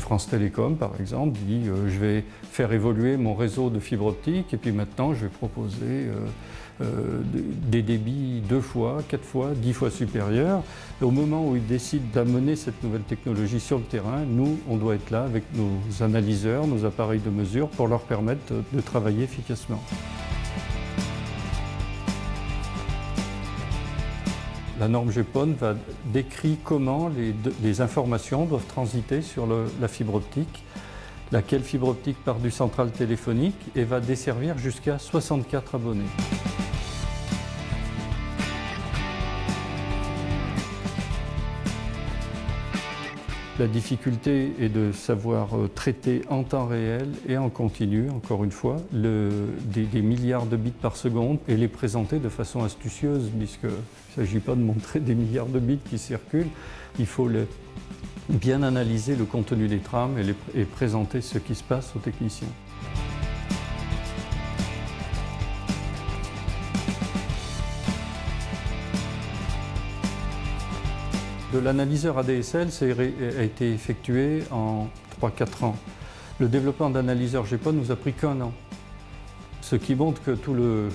France Télécom, par exemple, dit je vais faire évoluer mon réseau de fibre optique et puis maintenant je vais proposer des débits 2 fois, 4 fois, 10 fois supérieurs. Et au moment où ils décident d'amener cette nouvelle technologie sur le terrain, nous, on doit être là avec nos analyseurs, nos appareils de mesure pour leur permettre de travailler efficacement. La norme GPON va décrire comment les informations doivent transiter sur la fibre optique, laquelle fibre optique part du central téléphonique et va desservir jusqu'à 64 abonnés. La difficulté est de savoir traiter en temps réel et en continu, encore une fois, des milliards de bits par seconde et les présenter de façon astucieuse, puisqu'il ne s'agit pas de montrer des milliards de bits qui circulent, il faut bien analyser le contenu des trames et présenter ce qui se passe aux techniciens. De l'analyseur ADSL, ça a été effectué en 3-4 ans. Le développement d'analyseur GPON nous a pris qu'1 an. Ce qui montre que tout le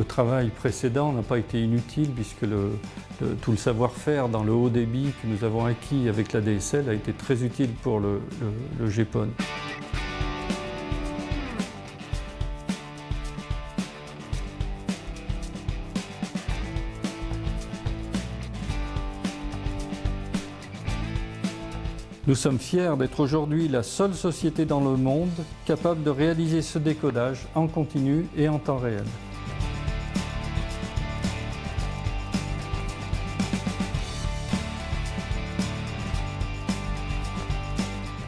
travail précédent n'a pas été inutile puisque tout le savoir-faire dans le haut débit que nous avons acquis avec l'ADSL a été très utile pour le GPON. Nous sommes fiers d'être aujourd'hui la seule société dans le monde capable de réaliser ce décodage en continu et en temps réel.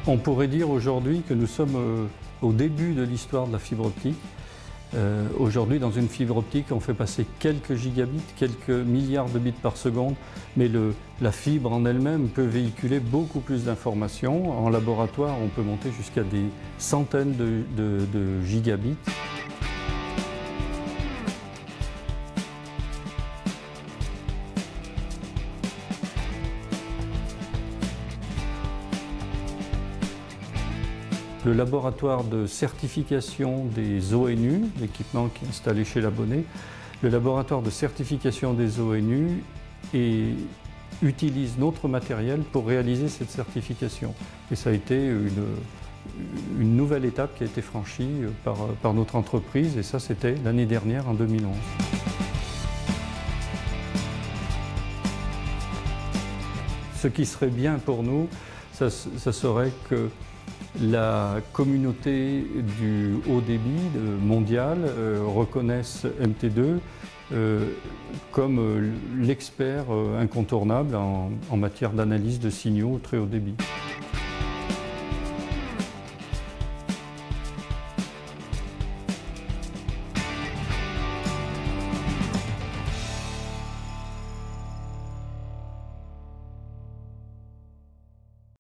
On pourrait dire aujourd'hui que nous sommes au début de l'histoire de la fibre optique. Aujourd'hui, dans une fibre optique, on fait passer quelques gigabits, quelques milliards de bits par seconde, mais la fibre en elle-même peut véhiculer beaucoup plus d'informations. En laboratoire, on peut monter jusqu'à des centaines de gigabits. Le laboratoire de certification des ONU, l'équipement qui est installé chez l'abonné, le laboratoire de certification des ONU utilise notre matériel pour réaliser cette certification. Et ça a été une nouvelle étape qui a été franchie par notre entreprise, et ça c'était l'année dernière, en 2011. Ce qui serait bien pour nous, ça serait que la communauté du haut débit mondial reconnaisse MT2 comme l'expert incontournable en matière d'analyse de signaux très haut débit.